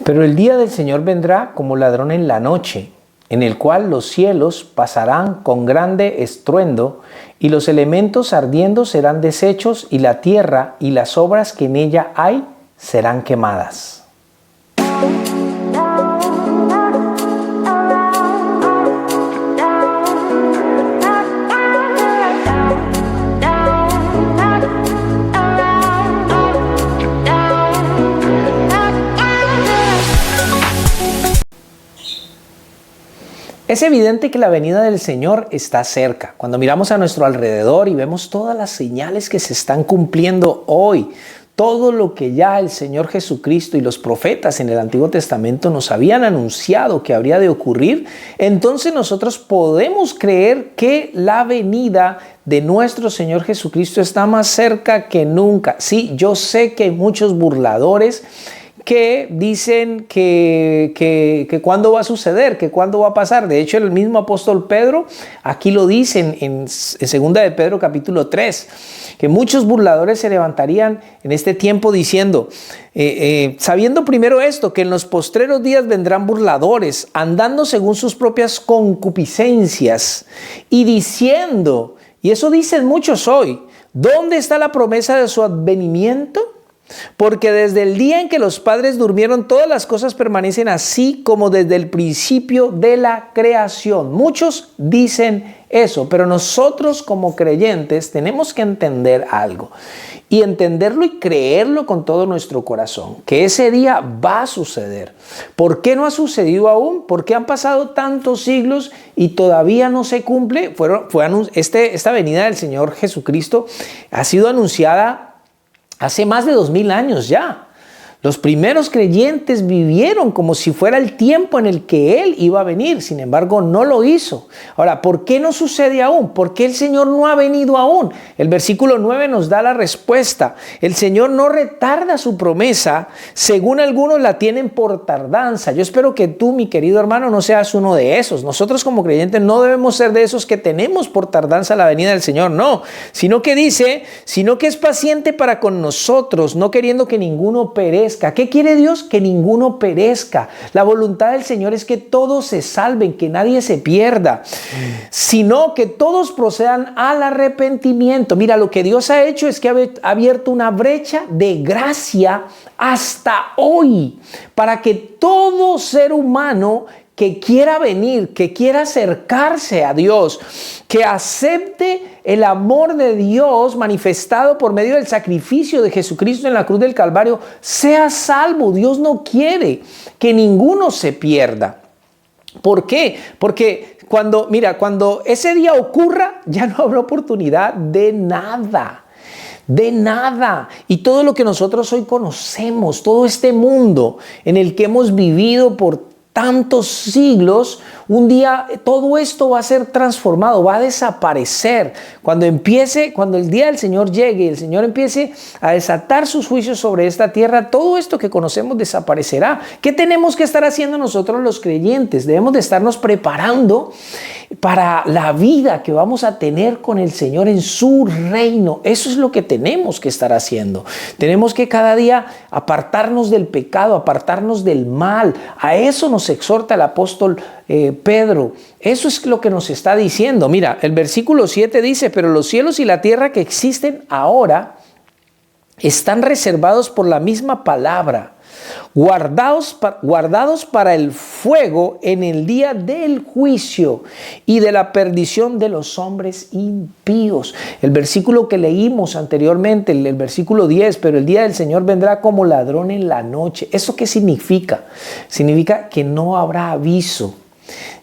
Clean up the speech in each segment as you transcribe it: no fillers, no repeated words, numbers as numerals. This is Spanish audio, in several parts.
Pero el día del Señor vendrá como ladrón en la noche, en el cual los cielos pasarán con grande estruendo, y los elementos ardiendo serán deshechos, y la tierra y las obras que en ella hay serán quemadas. Es evidente que la venida del Señor está cerca. Cuando miramos a nuestro alrededor y vemos todas las señales que se están cumpliendo hoy, todo lo que ya el Señor Jesucristo y los profetas en el Antiguo Testamento nos habían anunciado que habría de ocurrir, entonces nosotros podemos creer que la venida de nuestro Señor Jesucristo está más cerca que nunca. Sí, yo sé que hay muchos burladores que dicen que cuándo va a suceder, que cuándo va a pasar. De hecho, el mismo apóstol Pedro aquí lo dice en 2 de Pedro capítulo 3, que muchos burladores se levantarían en este tiempo diciendo, sabiendo primero esto, que en los postreros días vendrán burladores, andando según sus propias concupiscencias y diciendo, y eso dicen muchos hoy, ¿dónde está la promesa de su advenimiento? Porque desde el día en que los padres durmieron, todas las cosas permanecen así como desde el principio de la creación. Muchos dicen eso, pero nosotros como creyentes tenemos que entender algo y entenderlo y creerlo con todo nuestro corazón, que ese día va a suceder. ¿Por qué no ha sucedido aún? ¿Por qué han pasado tantos siglos y todavía no se cumple? Esta venida del Señor Jesucristo ha sido anunciada hace más de 2000 años ya. Los primeros creyentes vivieron como si fuera el tiempo en el que Él iba a venir. Sin embargo, no lo hizo. Ahora, ¿por qué no sucede aún? ¿Por qué el Señor no ha venido aún? El versículo 9 nos da la respuesta. El Señor no retarda su promesa, según algunos la tienen por tardanza. Yo espero que tú, mi querido hermano, no seas uno de esos. Nosotros como creyentes no debemos ser de esos que tenemos por tardanza la venida del Señor. No, sino que es paciente para con nosotros, no queriendo que ninguno perezca. ¿Qué quiere Dios? Que ninguno perezca. La voluntad del Señor es que todos se salven, que nadie se pierda, sino que todos procedan al arrepentimiento. Mira, lo que Dios ha hecho es que ha abierto una brecha de gracia hasta hoy para que todo ser humano que quiera venir, que quiera acercarse a Dios, que acepte el amor de Dios manifestado por medio del sacrificio de Jesucristo en la cruz del Calvario, sea salvo. Dios no quiere que ninguno se pierda. ¿Por qué? Porque cuando ese día ocurra, ya no habrá oportunidad de nada. De nada. Y todo lo que nosotros hoy conocemos, todo este mundo en el que hemos vivido por tantos siglos, un día todo esto va a ser transformado, va a desaparecer. Cuando el día del Señor llegue y el Señor empiece a desatar sus juicios sobre esta tierra, todo esto que conocemos desaparecerá. ¿Qué tenemos que estar haciendo nosotros los creyentes? Debemos de estarnos preparando para la vida que vamos a tener con el Señor en su reino. Eso es lo que tenemos que estar haciendo. Tenemos que cada día apartarnos del pecado, apartarnos del mal. A eso nos exhorta el apóstol Pedro. Eso es lo que nos está diciendo. Mira, el versículo 7 dice, pero los cielos y la tierra que existen ahora están reservados por la misma palabra, guardados para el fuego en el día del juicio y de la perdición de los hombres impíos. El versículo que leímos anteriormente, el versículo 10, pero el día del Señor vendrá como ladrón en la noche. ¿Eso qué significa? Significa que no habrá aviso.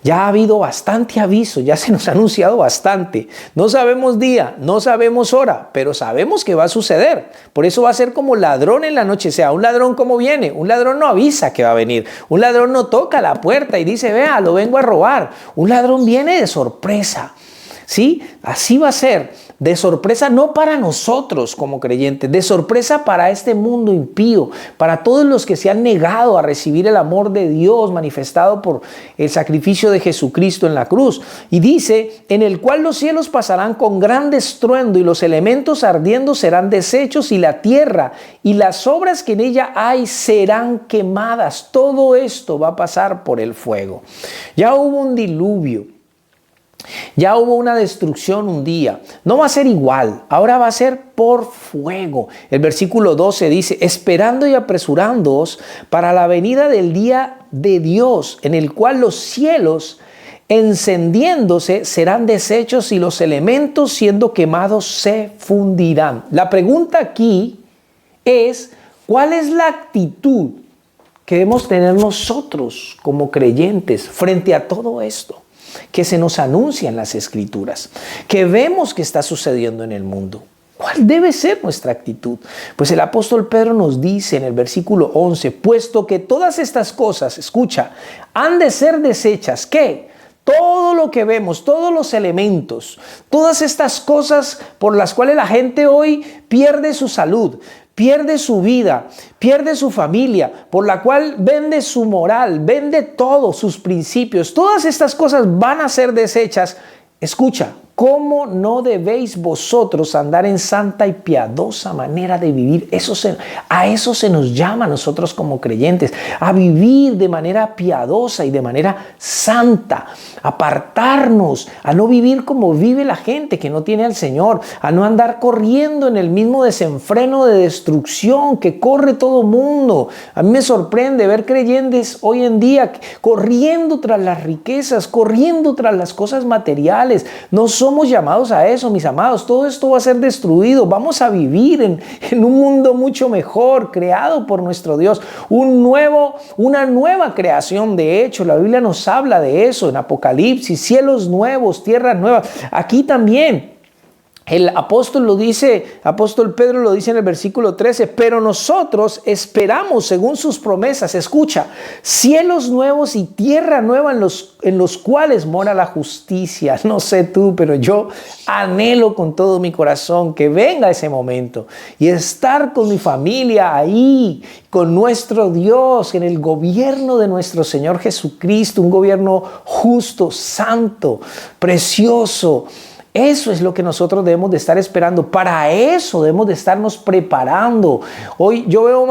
Ya ha habido bastante aviso, ya se nos ha anunciado bastante. No sabemos día, no sabemos hora, pero sabemos que va a suceder. Por eso va a ser como ladrón en la noche. O sea, un ladrón, ¿cómo viene? Un ladrón no avisa que va a venir. Un ladrón no toca la puerta y dice, vea, lo vengo a robar. Un ladrón viene de sorpresa. ¿Sí? Así va a ser. de sorpresa no para nosotros como creyentes, de sorpresa para este mundo impío, para todos los que se han negado a recibir el amor de Dios manifestado por el sacrificio de Jesucristo en la cruz. Y dice, en el cual los cielos pasarán con gran estruendo y los elementos ardiendo serán deshechos y la tierra y las obras que en ella hay serán quemadas. Todo esto va a pasar por el fuego. Ya hubo un diluvio. Ya hubo una destrucción un día. No va a ser igual. Ahora va a ser por fuego. El versículo 12 dice, esperando y apresurándoos para la venida del día de Dios, en el cual los cielos encendiéndose serán deshechos y los elementos siendo quemados se fundirán. La pregunta aquí es, ¿cuál es la actitud que debemos tener nosotros como creyentes frente a todo esto que se nos anuncia en las Escrituras, que vemos que está sucediendo en el mundo? ¿Cuál debe ser nuestra actitud? Pues el apóstol Pedro nos dice en el versículo 11, puesto que todas estas cosas, escucha, han de ser deshechas, ¿qué? Todo lo que vemos, todos los elementos, todas estas cosas por las cuales la gente hoy pierde su salud, pierde su vida, pierde su familia, por la cual vende su moral, vende todos sus principios. Todas estas cosas van a ser deshechas. Escucha, ¿cómo no debéis vosotros andar en santa y piadosa manera de vivir? A eso se nos llama a nosotros como creyentes, a vivir de manera piadosa y de manera santa, apartarnos, a no vivir como vive la gente que no tiene al Señor, a no andar corriendo en el mismo desenfreno de destrucción que corre todo mundo. A mí me sorprende ver creyentes hoy en día corriendo tras las riquezas, corriendo tras las cosas materiales. No somos llamados a eso, mis amados. Todo esto va a ser destruido. Vamos a vivir en un mundo mucho mejor, creado por nuestro Dios. Una nueva creación, de hecho. La Biblia nos habla de eso en Apocalipsis. Cielos nuevos, tierras nuevas. Aquí también. El apóstol Pedro lo dice en el versículo 13, pero nosotros esperamos según sus promesas, escucha, cielos nuevos y tierra nueva en los cuales mora la justicia. No sé tú, pero yo anhelo con todo mi corazón que venga ese momento y estar con mi familia ahí, con nuestro Dios, en el gobierno de nuestro Señor Jesucristo, un gobierno justo, santo, precioso. Eso es lo que nosotros debemos de estar esperando. Para eso debemos de estarnos preparando. Hoy yo veo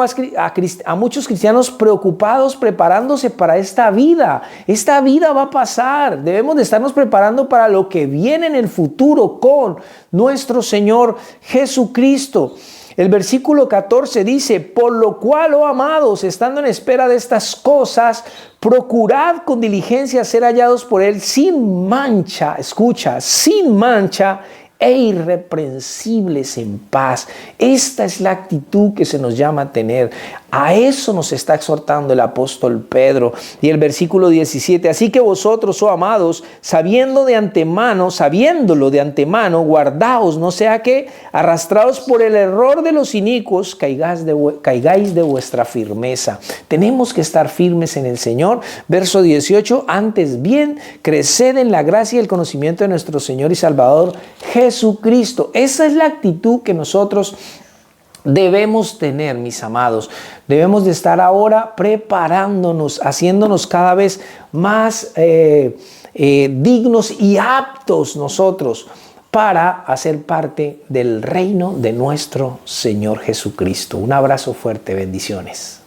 a muchos cristianos preocupados, preparándose para esta vida. Esta vida va a pasar. Debemos de estarnos preparando para lo que viene en el futuro con nuestro Señor Jesucristo. El versículo 14 dice, por lo cual, oh amados, estando en espera de estas cosas, procurad con diligencia ser hallados por Él sin mancha, escucha, sin mancha e irreprensibles en paz. Esta es la actitud que se nos llama a tener. A eso nos está exhortando el apóstol Pedro. Y el versículo 17, así que vosotros, oh amados, sabiéndolo de antemano, guardaos, no sea que, arrastrados por el error de los inicuos, caigáis de vuestra firmeza. Tenemos que estar firmes en el Señor. Verso 18, antes bien, creced en la gracia y el conocimiento de nuestro Señor y Salvador Jesucristo. Esa es la actitud que nosotros debemos tener, mis amados. Debemos de estar ahora preparándonos, haciéndonos cada vez más dignos y aptos nosotros para hacer parte del reino de nuestro Señor Jesucristo. Un abrazo fuerte, bendiciones.